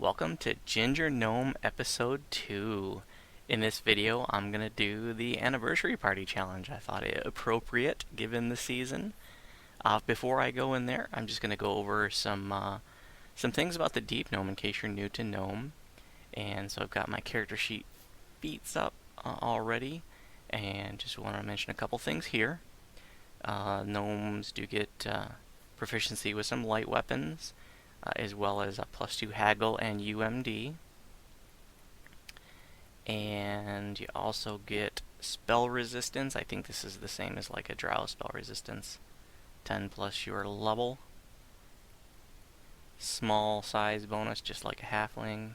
welcome to Gingergnome episode 2. In this video, I'm going to do the anniversary party challenge. I thought it appropriate given the season. Before I go in there, I'm just going to go over some things about the Deep Gnome in case you're new to Gnome. And so I've got my character sheet beats up already, and just want to mention a couple things here. Gnomes do get proficiency with some light weapons, as well as a +2 haggle and UMD. And you also get spell resistance. I think this is the same as like a drow spell resistance. 10 plus your level. Small size bonus, just like a halfling.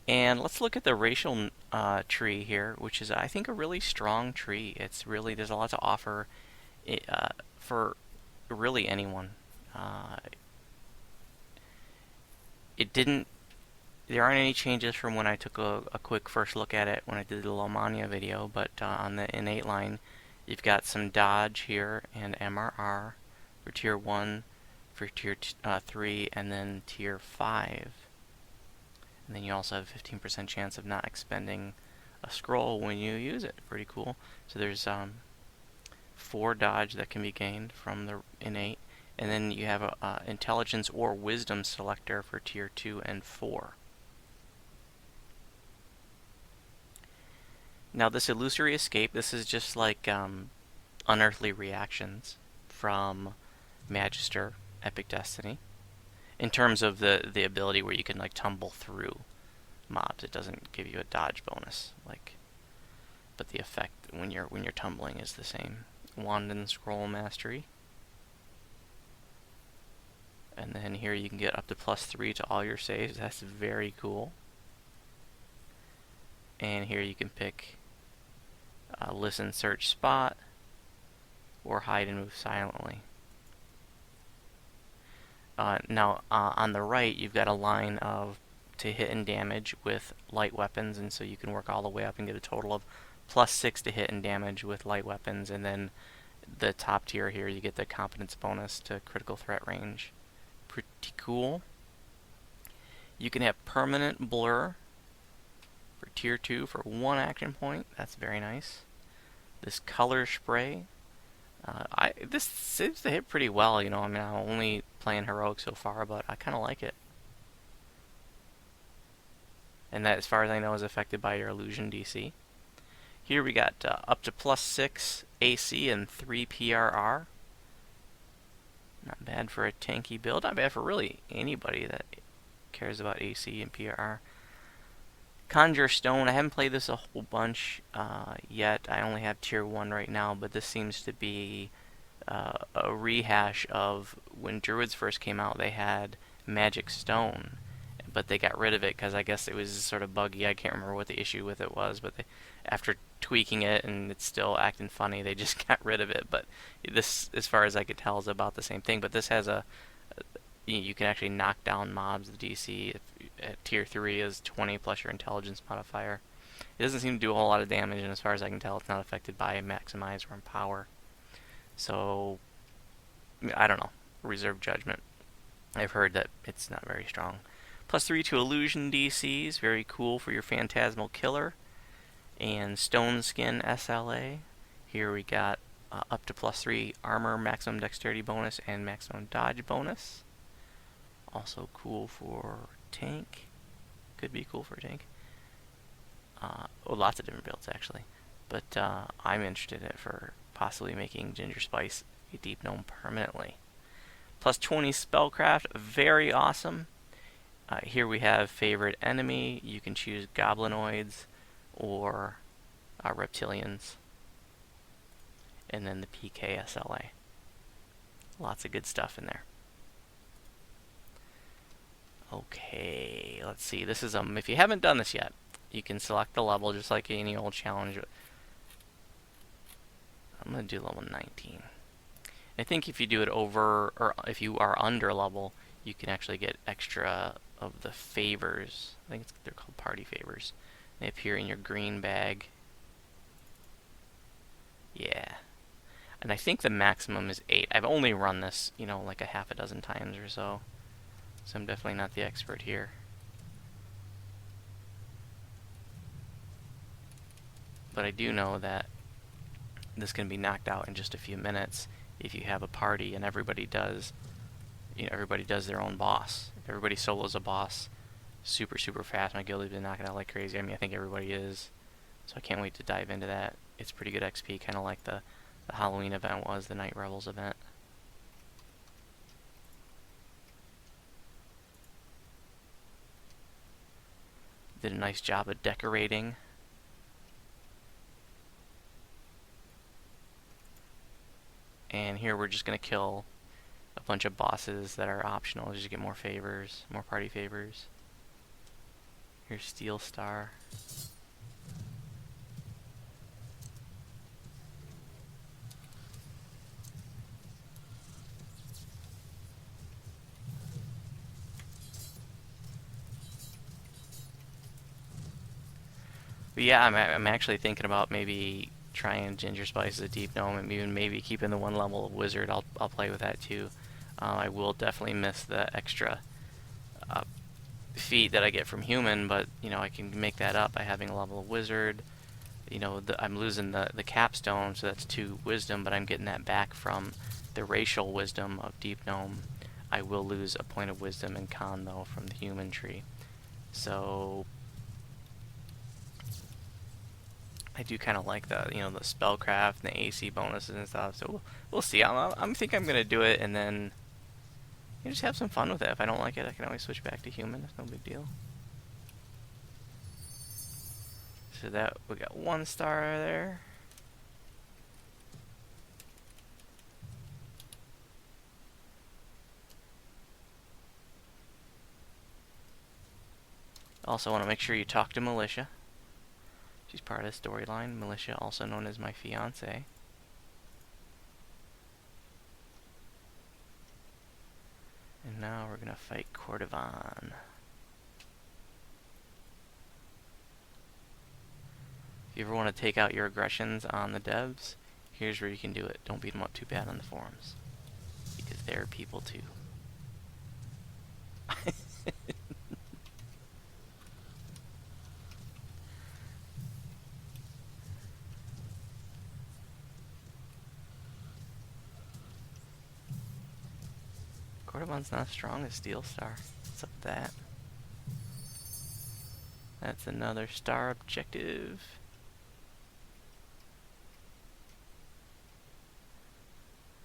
And let's look at the racial tree here, which is, I think, a really strong tree. It's really, there's a lot to offer for really anyone. There aren't any changes from when I took a quick first look at it when I did the Lomania video, but on the innate line, you've got some dodge here and MRR for tier 1, for tier 3, and then tier 5. And then you also have a 15% chance of not expending a scroll when you use it. Pretty cool. So there's 4 dodge that can be gained from the innate. And then you have a intelligence or wisdom selector for tier 2 and 4. Now this illusory escape, this is just like unearthly reactions from Magister Epic Destiny. In terms of the ability where you can like tumble through mobs, it doesn't give you a dodge bonus, but the effect when you're tumbling is the same. Wand and Scroll Mastery, and then here you can get up to +3 to all your saves. That's very cool. And here you can pick listen, search, spot, or hide and move silently. Now, on the right, you've got a line of to hit and damage with light weapons, and so you can work all the way up and get a total of +6 to hit and damage with light weapons, and then the top tier here, you get the competence bonus to critical threat range. Pretty cool. You can have permanent blur for tier 2 for 1 action point. That's very nice. This color spray. This seems to hit pretty well, you know. I mean, I'm only playing heroic so far, but I kind of like it. And that, as far as I know, is affected by your illusion DC. Here we got up to +6 AC and 3 PRR. Not bad for a tanky build. Not bad for really anybody that cares about AC and PRR. Conjure Stone, I haven't played this a whole bunch yet. I only have tier 1 right now, but this seems to be a rehash of when Druids first came out. They had Magic Stone, but they got rid of it because I guess it was sort of buggy. I can't remember what the issue with it was, but after tweaking it and it's still acting funny, they just got rid of it. But this, as far as I could tell, is about the same thing. But this has you can actually knock down mobs. The DC at tier 3 is 20 plus your intelligence modifier. It doesn't seem to do a whole lot of damage, and as far as I can tell, it's not affected by maximize or empower. So, I don't know. Reserve judgment. I've heard that it's not very strong. +3 to illusion DCs, very cool for your phantasmal killer. And stone skin SLA. Here we got up to +3 armor, maximum dexterity bonus, and maximum dodge bonus. Also cool for tank. Could be cool for tank. Lots of different builds actually. But I'm interested in it for possibly making Gingerspyce a Deep Gnome permanently. +20 spellcraft, very awesome. Here we have favorite enemy. You can choose goblinoids or reptilians. And then the PK SLA. Lots of good stuff in there. Okay, let's see. This is if you haven't done this yet, you can select the level just like any old challenge. I'm going to do level 19. I think if you do it over, or if you are under level, you can actually get extra of the favors. I think they're called party favors. They appear in your green bag. Yeah. And I think the maximum is 8. I've only run this, you know, like a half a dozen times or so. So I'm definitely not the expert here. But I do know that this can be knocked out in just a few minutes if you have a party and everybody does, you know, everybody does their own boss. Everybody solos a boss super, super fast. My guild has been knocking out like crazy. I mean, I think everybody is. So I can't wait to dive into that. It's pretty good XP, kind of like the Halloween event was, the Night Revels event. Did a nice job of decorating. And here we're just going to kill a bunch of bosses that are optional just to get more favors, more party favors. Here's Steel Star. But yeah, I'm actually thinking about maybe trying Gingerspyce as a Deep Gnome, and even maybe keeping the one level of Wizard. I'll play with that too. I will definitely miss the extra feat that I get from Human, but you know I can make that up by having a level of Wizard. You know, I'm losing the capstone, so that's 2 wisdom, but I'm getting that back from the racial wisdom of Deep Gnome. I will lose a point of wisdom and con though from the human tree. So I do kind of like the, you know, the spellcraft and the AC bonuses and stuff. So we'll see. I think I'm gonna do it and then you know, just have some fun with it. If I don't like it, I can always switch back to human. It's no big deal. So that we got 1 star there. Also want to make sure you talk to Militia. She's part of the storyline. Militia, also known as my fiance. And now we're gonna fight Cordovan. If you ever want to take out your aggressions on the devs, here's where you can do it. Don't beat them up too bad on the forums, because they're people too. Cordovan's not as strong as Steel Star. What's up with that? That's another star objective.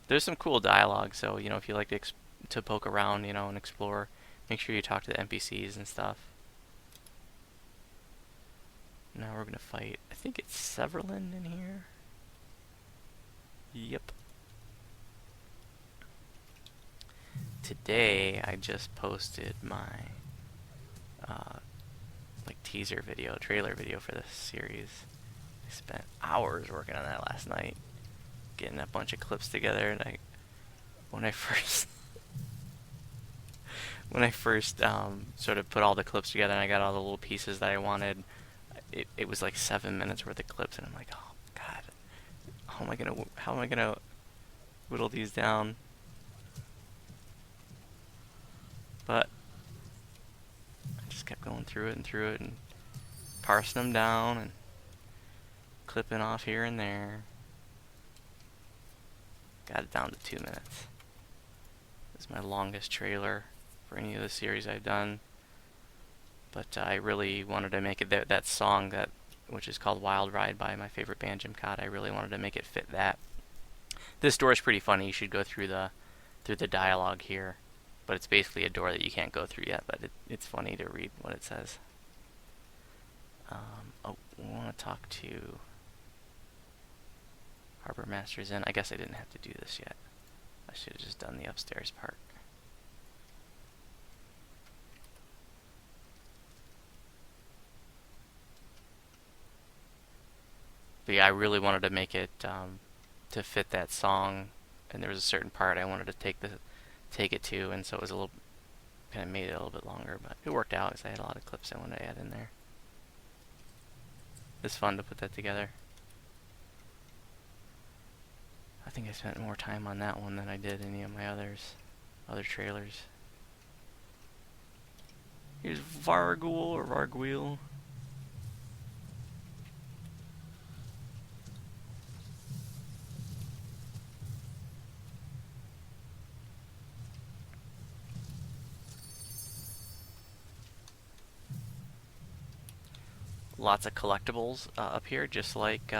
There's some cool dialogue, so you know if you like to poke around, you know, and explore, make sure you talk to the NPCs and stuff. Now we're gonna fight. I think it's Severlin in here. Yep. Today I just posted my like teaser video, trailer video for this series. I spent hours working on that last night, getting a bunch of clips together, and when I first sort of put all the clips together and I got all the little pieces that I wanted, it was like 7 minutes worth of clips, and I'm like, oh god, how am I gonna whittle these down? But I just kept going through it and parsing them down and clipping off here and there. Got it down to 2 minutes. This is my longest trailer for any of the series I've done. But I really wanted to make it that song which is called Wild Ride by my favorite band Jimcod. I really wanted to make it fit that. This door is pretty funny. You should go through the dialogue here. But it's basically a door that you can't go through yet, but it's funny to read what it says. Oh, we want to talk to Harbor Master's Inn. I guess I didn't have to do this yet. I should have just done the upstairs part. But yeah, I really wanted to make it to fit that song, and there was a certain part I wanted to take it to, and so it was a little, kind of made it a little bit longer, but it worked out because I had a lot of clips I wanted to add in there. It's fun to put that together. I think I spent more time on that one than I did any of my other trailers. Here's Vargul or Vargwheel. Lots of collectibles up here, just like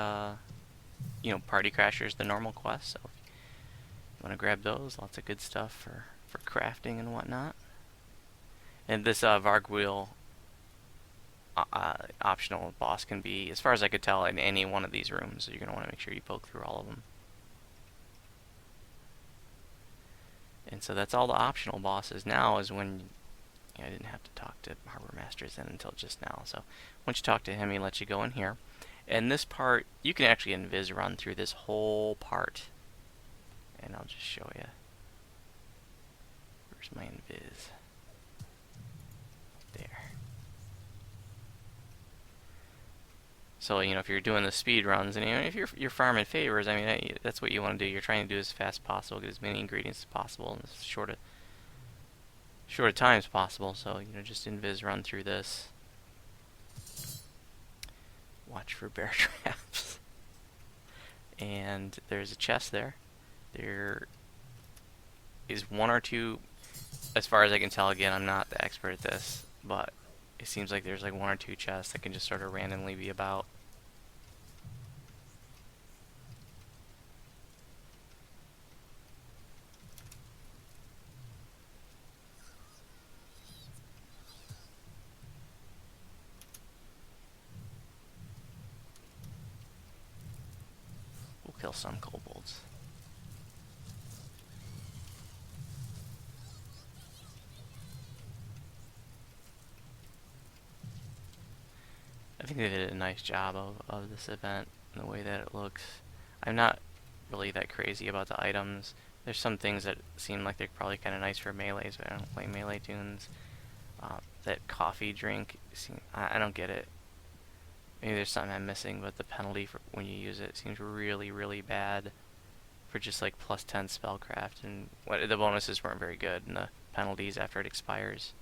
Party Crashers, the normal quest. So if you want to grab those, lots of good stuff for crafting and whatnot. And this Vargwheel optional boss can be, as far as I could tell, in any one of these rooms. So you're going to want to make sure you poke through all of them. And so that's all the optional bosses. Now is when I didn't have to talk to Harbor Masters then until just now. So once you talk to him, he lets you go in here. And this part, you can actually invis run through this whole part. And I'll just show you. Where's my invis? There. So, if you're doing the speed runs, and if you're farming favors, I mean, that's what you want to do. You're trying to do as fast as possible, get as many ingredients as possible in as short of time as possible. So, just invis run through this. Watch for bear traps. And there's a chest there. There is one or two, as far as I can tell. Again, I'm not the expert at this, but it seems like there's like one or two chests that can just sort of randomly be about. We'll kill some kobolds. I think they did a nice job of this event and the way that it looks. I'm not really that crazy about the items. There's some things that seem like they're probably kind of nice for melees, but I don't play melee tunes. That coffee drink, I don't get it. Maybe there's something I'm missing, but the penalty for when you use it seems really, really bad for just like plus 10 spellcraft, and the bonuses weren't very good, and the penalties after it expires,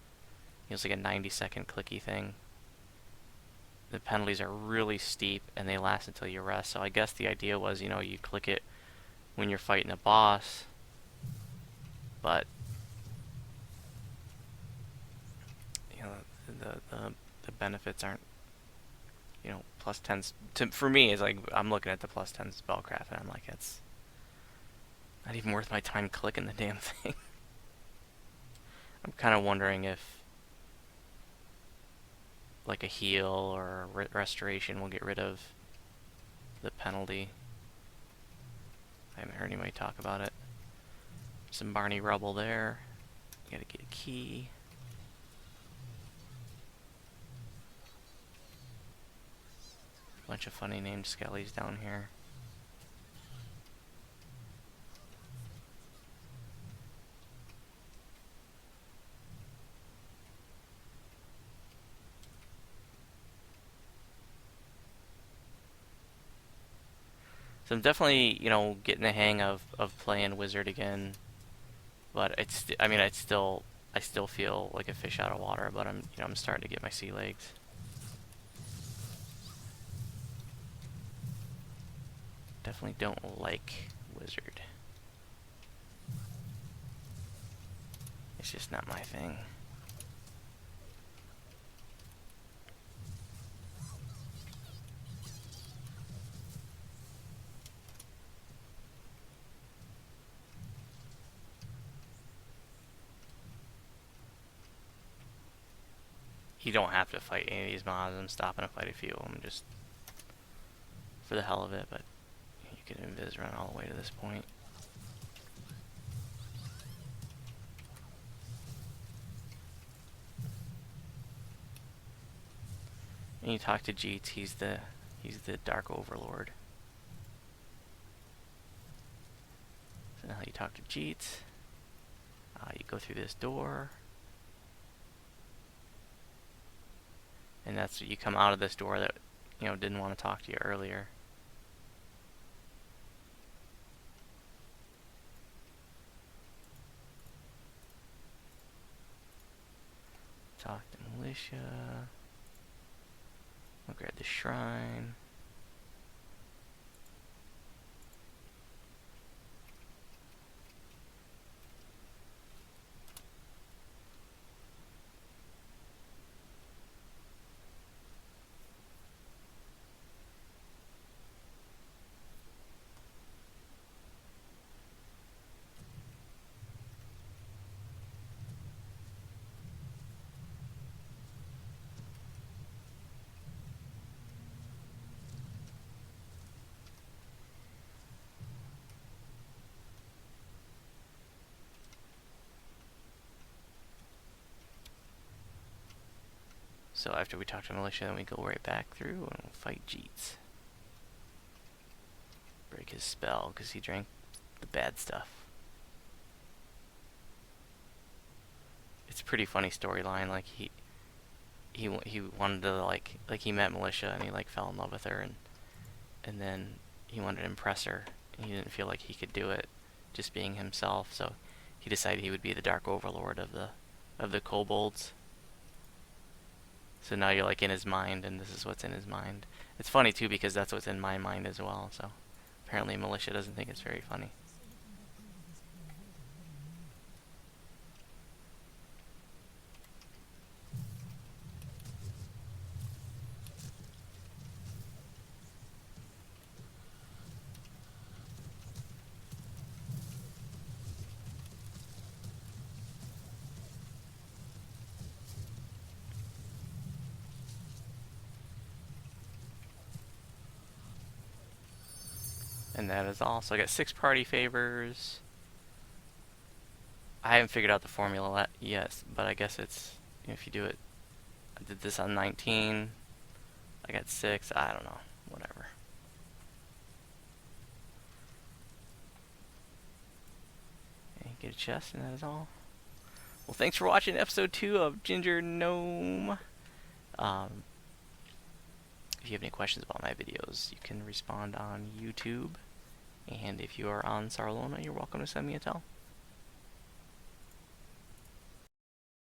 it's like a 90-second clicky thing. The penalties are really steep, and they last until you rest. So I guess the idea was, you click it when you're fighting a boss, but the benefits aren't, plus 10. For me, it's like I'm looking at the plus 10 spellcraft, and I'm like, it's not even worth my time clicking the damn thing. I'm kind of wondering if like a heal or restoration will get rid of the penalty. I haven't heard anybody talk about it. Some Barney rubble there. Gotta get a key. Bunch of funny named skellies down here. So I'm definitely, getting the hang of playing Wizard again. But I still feel like a fish out of water, but I'm starting to get my sea legs. Definitely don't like Wizard. It's just not my thing. You don't have to fight any of these mobs. I'm stopping to fight a few of them just for the hell of it, but you can invis run all the way to this point. And you talk to Jeets, he's the Dark Overlord. So now you talk to Jeets. You go through this door. And that's you come out of this door that didn't want to talk to you earlier. militia. We'll grab the shrine. So after we talk to militia, then we go right back through and we'll fight Jeets. Break his spell because he drank the bad stuff. It's a pretty funny storyline. Like he wanted to like he met militia and he like fell in love with her and then he wanted to impress her and he didn't feel like he could do it just being himself. So he decided he would be the dark overlord of the kobolds. So now you're like in his mind, and this is what's in his mind. It's funny too because that's what's in my mind as well. So apparently militia doesn't think it's very funny. And that is all. So I got 6 party favors. I haven't figured out the formula yet, but I guess it's, if you do it, I did this on 19, I got 6, I don't know, whatever. And get a chest, and that is all. Well, thanks for watching episode 2 of Gingergnome. If you have any questions about my videos, you can respond on YouTube. And if you are on Sarlona, you're welcome to send me a tell.